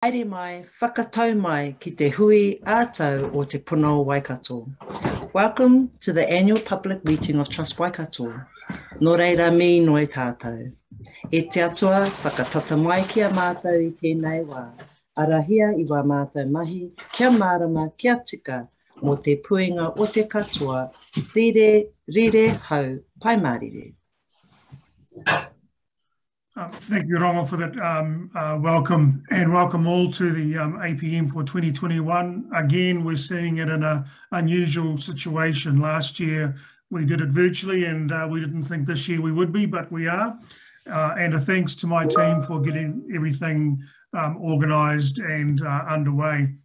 Haere mai, whakatau mai ki te hui ātau o te puna o Waikato. Welcome to the annual public meeting of Trust Waikato. Nō reira mi noi tātou. E te atua whakatata mai ki a mātou i tēnei wā. Arahia i wā mātou mahi, kia mārama, kia tika, mō te puinga o te katoa, rire hau, pai mārire. Thank you, Rongo, for that welcome, and welcome all to the APM for 2021. Again, we're seeing it in an unusual situation. Last year, we did it virtually, and we didn't think this year we would be, but we are. And a thanks to my team for getting everything organised and underway.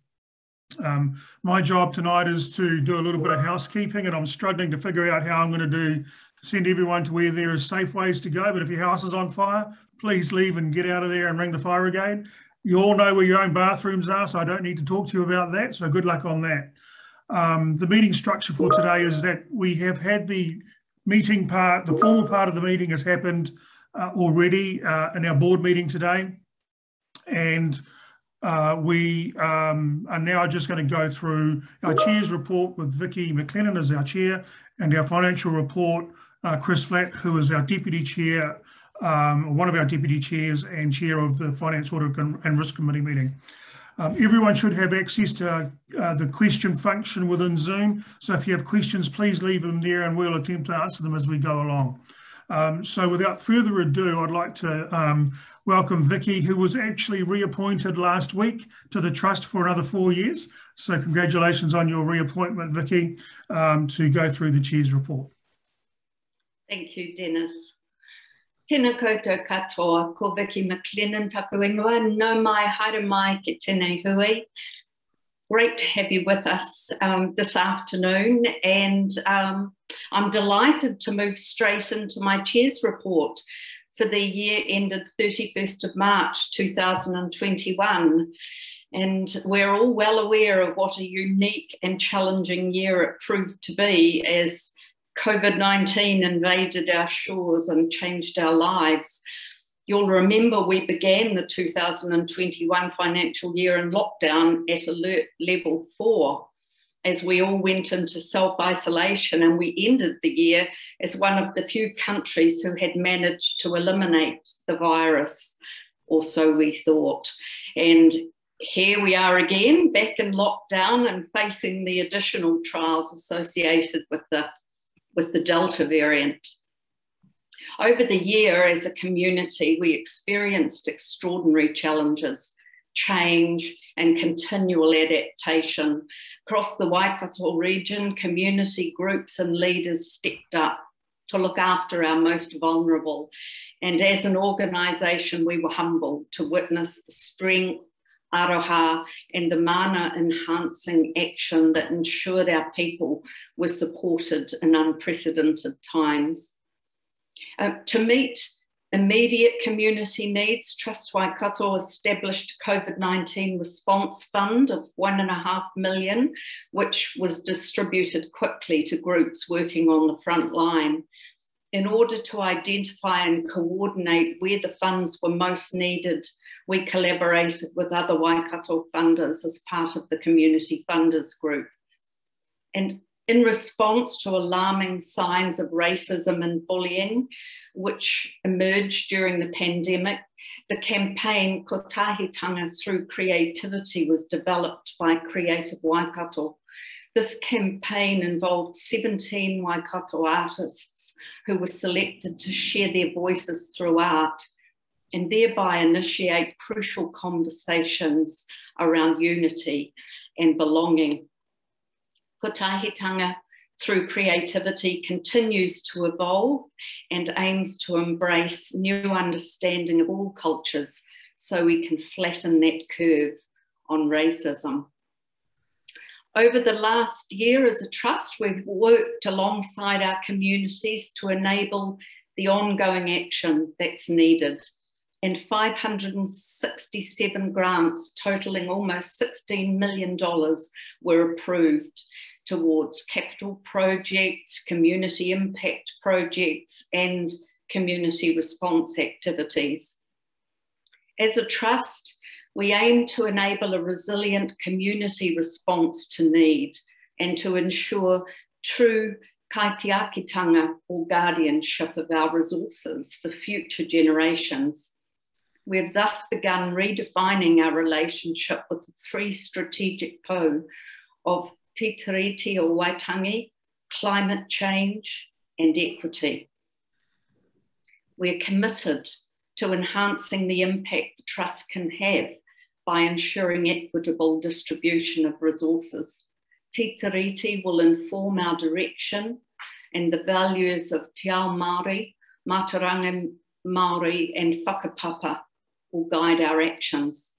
My job tonight is to do a little bit of housekeeping, and I'm struggling to figure out how I'm going to send everyone to where there are safe ways to go. But if your house is on fire, please leave and get out of there and ring the fire brigade. You all know where your own bathrooms are, so I don't need to talk to you about that. So good luck on that. The meeting structure for today is that we have had the meeting part, the formal part of the meeting has happened already in our board meeting today. And we are now just going to go through our chair's report with Vicky McLennan as our chair, and our financial report, Chris Flatt, who is our deputy chair, one of our deputy chairs and chair of the Finance Audit and Risk Committee meeting. Everyone should have access to the question function within Zoom. So if you have questions, please leave them there and we'll attempt to answer them as we go along. So without further ado, I'd like to welcome Vicky, who was actually reappointed last week to the Trust for another 4 years. So congratulations on your reappointment, Vicky, to go through the Chair's report. Thank you, Dennis. Tēnā koutou katoa, ko Vicky McLennan taku ingoa, no mai, haere mai ki tēnei hui. Great to have you with us this afternoon, and I'm delighted to move straight into my Chair's report for the year ended 31st of March 2021. And we're all well aware of what a unique and challenging year it proved to be as COVID-19 invaded our shores and changed our lives. You'll remember we began the 2021 financial year in lockdown at alert level 4 as we all went into self-isolation, and we ended the year as one of the few countries who had managed to eliminate the virus, or so we thought. And here we are again, back in lockdown and facing the additional trials associated with the Delta variant. Over the year, as a community, we experienced extraordinary challenges, change and continual adaptation. Across the Waikato region, community groups and leaders stepped up to look after our most vulnerable. And as an organisation, we were humbled to witness the strength, aroha and the mana enhancing action that ensured our people were supported in unprecedented times. To meet immediate community needs, Trust Waikato established a COVID-19 response fund of $1.5 million, which was distributed quickly to groups working on the front line. In order to identify and coordinate where the funds were most needed, we collaborated with other Waikato funders as part of the Community Funders Group. And in response to alarming signs of racism and bullying, which emerged during the pandemic, the campaign Kotahitanga Through Creativity was developed by Creative Waikato. This campaign involved 17 Waikato artists who were selected to share their voices through art and thereby initiate crucial conversations around unity and belonging. Kotahitanga Through Creativity continues to evolve and aims to embrace new understanding of all cultures so we can flatten that curve on racism. Over the last year as a trust, we've worked alongside our communities to enable the ongoing action that's needed, and 567 grants totaling almost $16 million were approved towards capital projects, community impact projects, and community response activities. As a trust, We aim to enable a resilient community response to need and to ensure true kaitiakitanga or guardianship of our resources for future generations. We've thus begun redefining our relationship with the three strategic po of te tiriti o Waitangi, climate change and equity. We're committed to enhancing the impact the Trust can have by ensuring equitable distribution of resources. Te tiriti will inform our direction and the values of Te Ao Māori, Mātauranga Māori and whakapapa will guide our actions.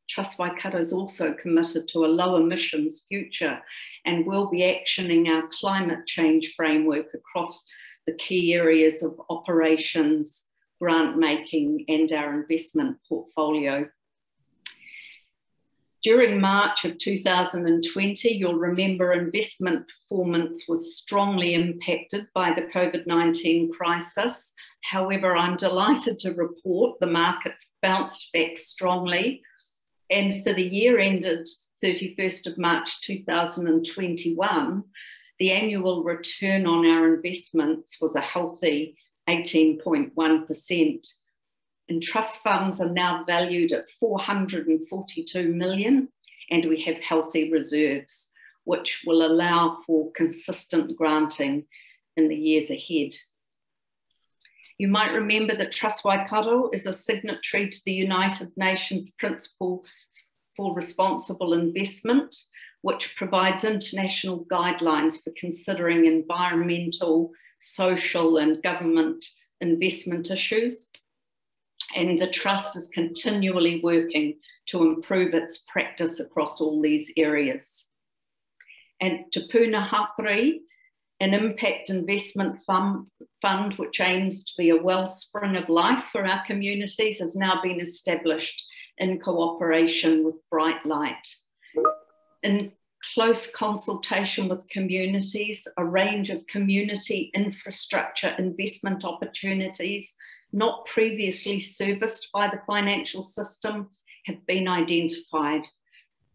Trust Waikato is also committed to a low emissions future and will be actioning our climate change framework across the key areas of operations, grant making and our investment portfolio. During March of 2020, you'll remember investment performance was strongly impacted by the COVID-19 crisis. However, I'm delighted to report the markets bounced back strongly. And for the year ended 31st of March 2021, the annual return on our investments was a healthy 18.1%. And trust funds are now valued at 442 million, and we have healthy reserves, which will allow for consistent granting in the years ahead. You might remember that Trust Waikato is a signatory to the United Nations Principles for Responsible Investment, which provides international guidelines for considering environmental, social, and government investment issues. And the Trust is continually working to improve its practice across all these areas. And Te Puna Hapori, an impact investment fund which aims to be a wellspring of life for our communities, has now been established in cooperation with Bright Light. In close consultation with communities, a range of community infrastructure investment opportunities not previously serviced by the financial system have been identified.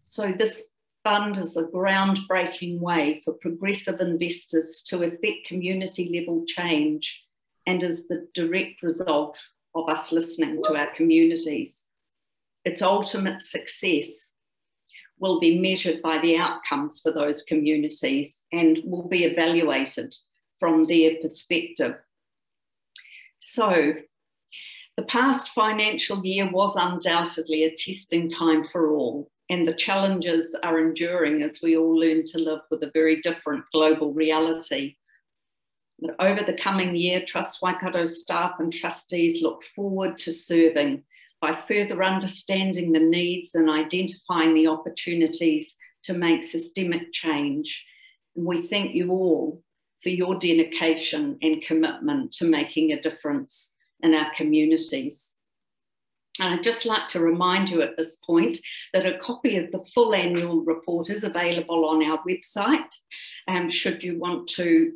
So this fund is a groundbreaking way for progressive investors to effect community level change and is the direct result of us listening to our communities. Its ultimate success will be measured by the outcomes for those communities and will be evaluated from their perspective. So, the past financial year was undoubtedly a testing time for all, and the challenges are enduring as we all learn to live with a very different global reality. But over the coming year, Trust Waikato staff and trustees look forward to serving by further understanding the needs and identifying the opportunities to make systemic change. And we thank you all for your dedication and commitment to making a difference in our communities. And I'd just like to remind you at this point that a copy of the full annual report is available on our website. Should you want to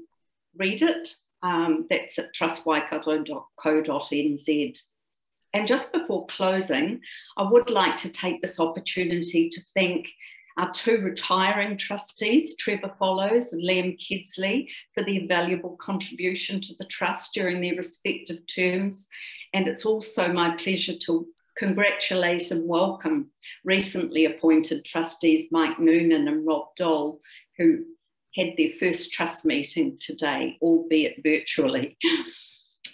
read it, that's at trustwaikato.co.nz. And just before closing, I would like to take this opportunity to thank our two retiring trustees, Trevor Follows and Liam Kidsley, for their valuable contribution to the Trust during their respective terms. And it's also my pleasure to congratulate and welcome recently appointed trustees Mike Noonan and Rob Dole, who had their first Trust meeting today, albeit virtually.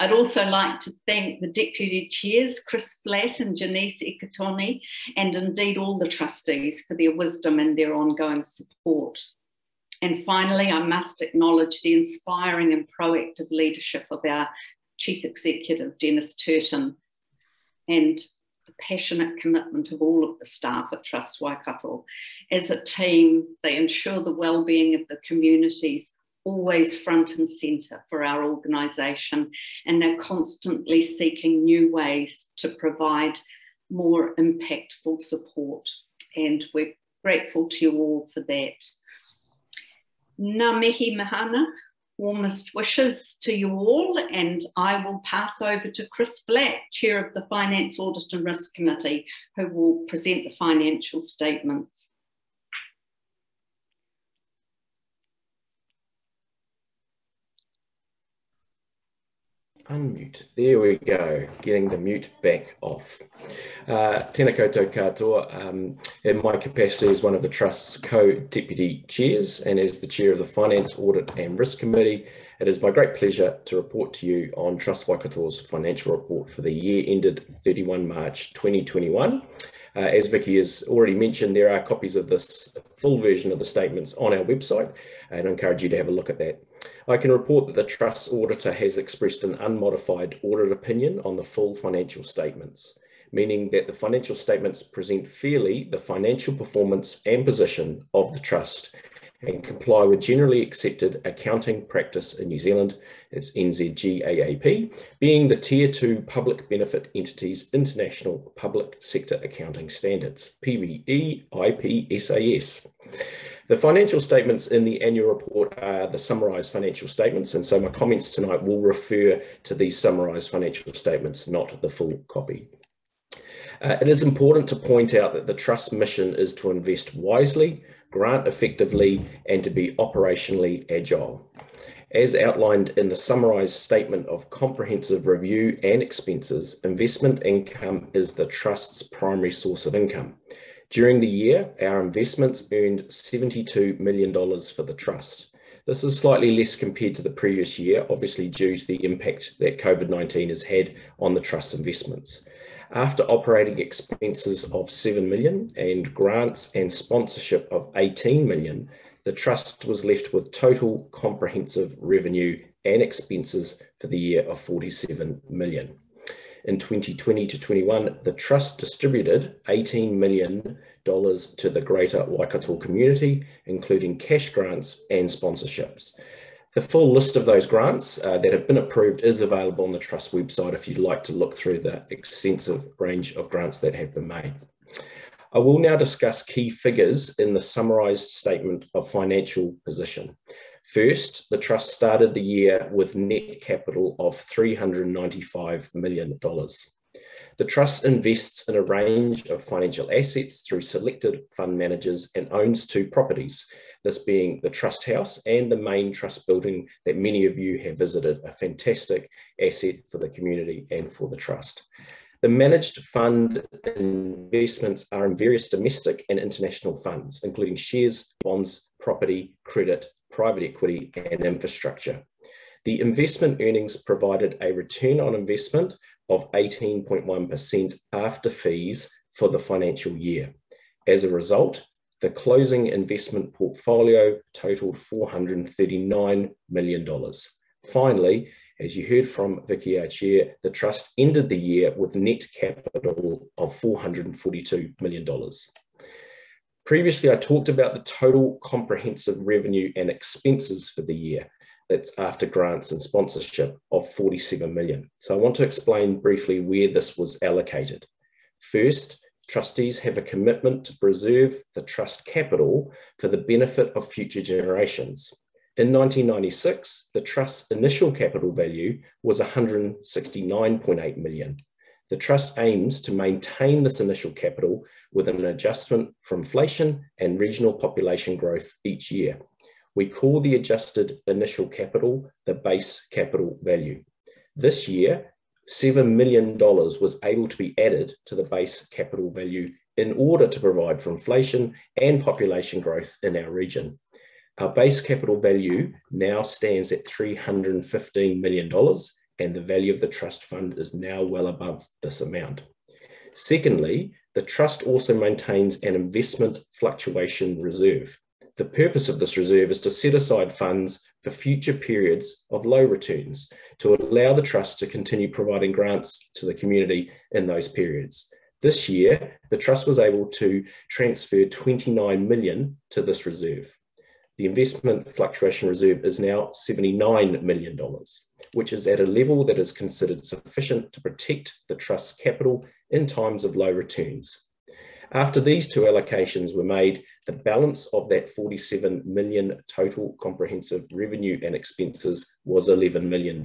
I'd also like to thank the Deputy Chairs, Chris Flatt and Janice Ekatoni, and indeed all the trustees for their wisdom and their ongoing support. And finally, I must acknowledge the inspiring and proactive leadership of our Chief Executive, Dennis Turton, and the passionate commitment of all of the staff at Trust Waikato. As a team, they ensure the well-being of the communities, always front and centre for our organisation, and they're constantly seeking new ways to provide more impactful support, and we're grateful to you all for that. Ngā mihi mahana, Warmest wishes to you all, and I will pass over to Chris Flatt, Chair of the Finance, Audit and Risk Committee, who will present the financial statements. Unmute. There we go. Getting the mute back off. Tēnā koutou katoa. In my capacity as one of the Trust's co-deputy chairs and as the chair of the Finance, Audit and Risk Committee, it is my great pleasure to report to you on Trust Waikato's financial report for the year ended 31 March 2021. As Vicky has already mentioned, there are copies of this full version of the statements on our website, and I encourage you to have a look at that. I can report that the Trust's auditor has expressed an unmodified audit opinion on the full financial statements, meaning that the financial statements present fairly the financial performance and position of the Trust and comply with generally accepted accounting practice in New Zealand, it's NZGAAP, being the Tier 2 Public Benefit Entities International Public Sector Accounting Standards, PBE IPSAS. The financial statements in the annual report are the summarised financial statements, and so my comments tonight will refer to these summarised financial statements, not the full copy. It is important to point out that the Trust's mission is to invest wisely, grant effectively, and to be operationally agile. As outlined in the summarised statement of comprehensive review and expenses, investment income is the Trust's primary source of income. During the year, our investments earned $72 million for the Trust. This is slightly less compared to the previous year, obviously due to the impact that COVID-19 has had on the Trust's investments. After operating expenses of $7 million and grants and sponsorship of $18 million, the Trust was left with total comprehensive revenue and expenses for the year of $47 million. In 2020 to 21, the Trust distributed $18 million to the greater Waikato community, including cash grants and sponsorships. The full list of those grants that have been approved is available on the Trust website if you'd like to look through the extensive range of grants that have been made. I will now discuss key figures in the summarised statement of financial position. First, the Trust started the year with net capital of $395 million. The Trust invests in a range of financial assets through selected fund managers and owns 2 properties, this being the Trust House and the main Trust building that many of you have visited, a fantastic asset for the community and for the Trust. The managed fund investments are in various domestic and international funds, including shares, bonds, property, credit, private equity, and infrastructure. The investment earnings provided a return on investment of 18.1% after fees for the financial year. As a result, the closing investment portfolio totaled $439 million. Finally, as you heard from Vicky, our chair, the Trust ended the year with net capital of $442 million. Previously, I talked about the total comprehensive revenue and expenses for the year. That's after grants and sponsorship of $47 million. So I want to explain briefly where this was allocated. First, trustees have a commitment to preserve the Trust capital for the benefit of future generations. In 1996, the Trust's initial capital value was $169.8 million. The Trust aims to maintain this initial capital with an adjustment for inflation and regional population growth each year. We call the adjusted initial capital the base capital value. This year, $7 million was able to be added to the base capital value in order to provide for inflation and population growth in our region. Our base capital value now stands at $315 million, and the value of the Trust fund is now well above this amount. Secondly, the Trust also maintains an investment fluctuation reserve. The purpose of this reserve is to set aside funds for future periods of low returns to allow the Trust to continue providing grants to the community in those periods. This year, the Trust was able to transfer $29 million to this reserve. The investment fluctuation reserve is now $79 million, which is at a level that is considered sufficient to protect the Trust's capital in times of low returns. After these two allocations were made, the balance of that 47 million total comprehensive revenue and expenses was $11 million.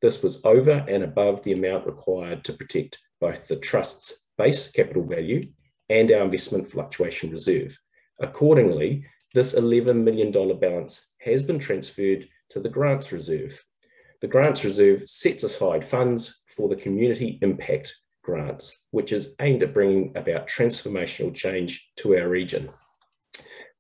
This was over and above the amount required to protect both the Trust's base capital value and our investment fluctuation reserve. Accordingly, this $11 million balance has been transferred to the Grants Reserve. The Grants Reserve sets aside funds for the Community Impact Grants, which is aimed at bringing about transformational change to our region.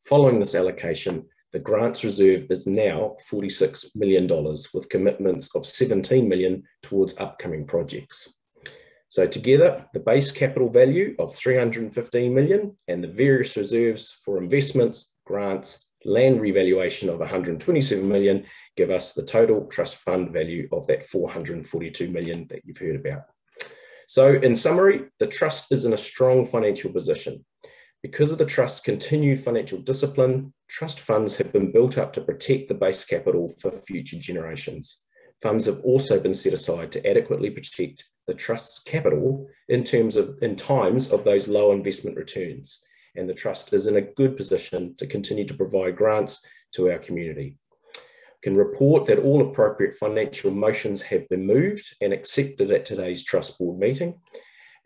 Following this allocation, the Grants Reserve is now $46 million, with commitments of $17 million towards upcoming projects. So together, the base capital value of $315 million and the various reserves for investments, grants, land revaluation of $127 million give us the total trust fund value of that $442 million that you've heard about. So in summary, the Trust is in a strong financial position. Because of the Trust's continued financial discipline, trust funds have been built up to protect the base capital for future generations. Funds have also been set aside to adequately protect the Trust's capital in times of those low investment returns. And the Trust is in a good position to continue to provide grants to our community. Can report that all appropriate financial motions have been moved and accepted at today's Trust Board meeting.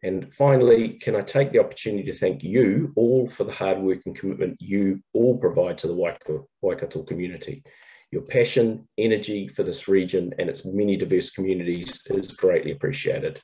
And finally, can I take the opportunity to thank you all for the hard work and commitment you all provide to the Waikato community. Your passion, energy for this region and its many diverse communities is greatly appreciated.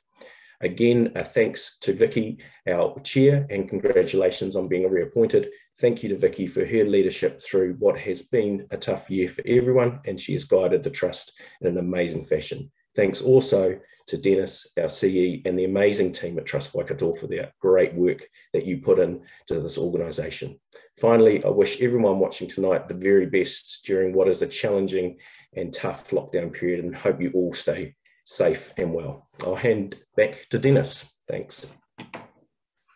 Again, a thanks to Vicky, our chair, and congratulations on being reappointed. Thank you to Vicky for her leadership through what has been a tough year for everyone, and she has guided the Trust in an amazing fashion. Thanks also to Dennis, our CE, and the amazing team at Trust Waikato for their great work that you put into this organisation. Finally, I wish everyone watching tonight the very best during what is a challenging and tough lockdown period, and hope you all stay safe and well. I'll hand back to Dennis. Thanks.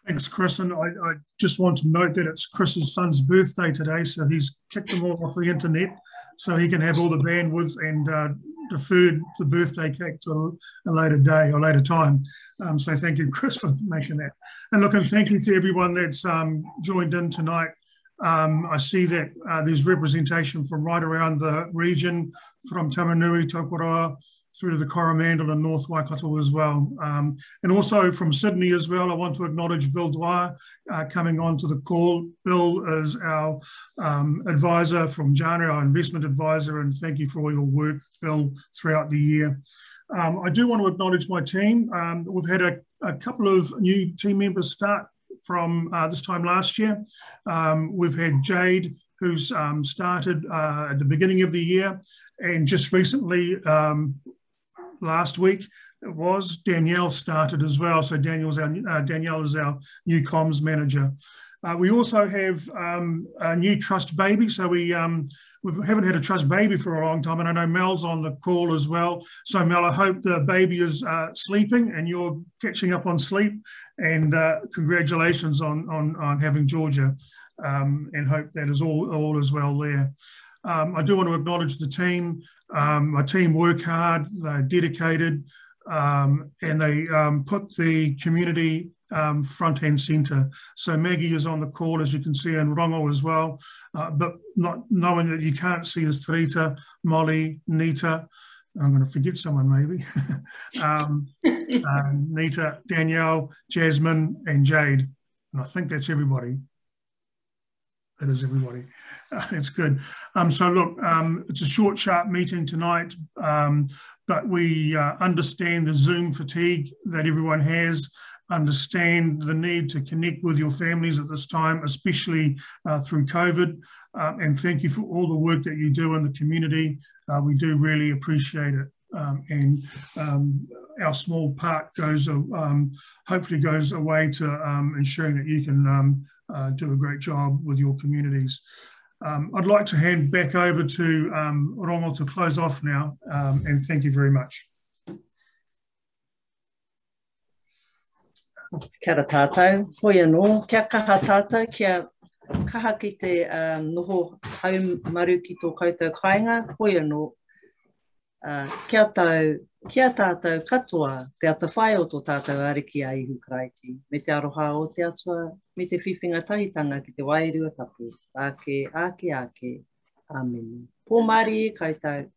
Thanks, Chris. And I just want to note that it's Chris's son's birthday today, so he's kicked them all off the internet so he can have all the bandwidth and deferred the birthday cake to a later day or later time. So thank you, Chris, for making that. And look, and thank you to everyone that's joined in tonight. I see that there's representation from right around the region, from Tamanui, Tokoroa, through to the Coromandel and North Waikato as well. And also from Sydney as well, I want to acknowledge Bill Dwyer coming on to the call. Bill is our advisor from Jana, our investment advisor, and thank you for all your work, Bill, throughout the year. I do want to acknowledge my team. We've had a couple of new team members start from this time last year. We've had Jade, who's started at the beginning of the year, and just recently, last week, it was Danielle started as well. So Danielle is our new comms manager. We also have a new Trust baby. So we haven't had a Trust baby for a long time, and I know Mel's on the call as well. So Mel, I hope the baby is sleeping and you're catching up on sleep. And congratulations on having Georgia, and hope that is all is well there. I do want to acknowledge the team. My team work hard, they're dedicated, and they put the community front and centre. So Maggie is on the call, as you can see, and Rongo as well, but not knowing that you can't see is Terita, Molly, Nita, I'm going to forget someone maybe, Nita, Danielle, Jasmine and Jade, and I think that's everybody. That is everybody. That's good. So look, it's a short, sharp meeting tonight, but we understand the Zoom fatigue that everyone has, understand the need to connect with your families at this time, especially through COVID, and thank you for all the work that you do in the community. We do really appreciate it. And our small part hopefully goes away to ensuring that you can do a great job with your communities. I'd like to hand back over to Rongo to close off now, and thank you very much. Kia ora tātou, hoi anō, kia kaha tātou, kia kaha ki te noho haumaru ki tō koutou kāinga, hoi anō. Kia tātou katoa, te ata whai o tō tātou ariki a ihu karaiti. Me te aroha o te atua, me te whiwhinga tahitanga ki te wairua tapu. Ake. Amen. Pō mari koutou.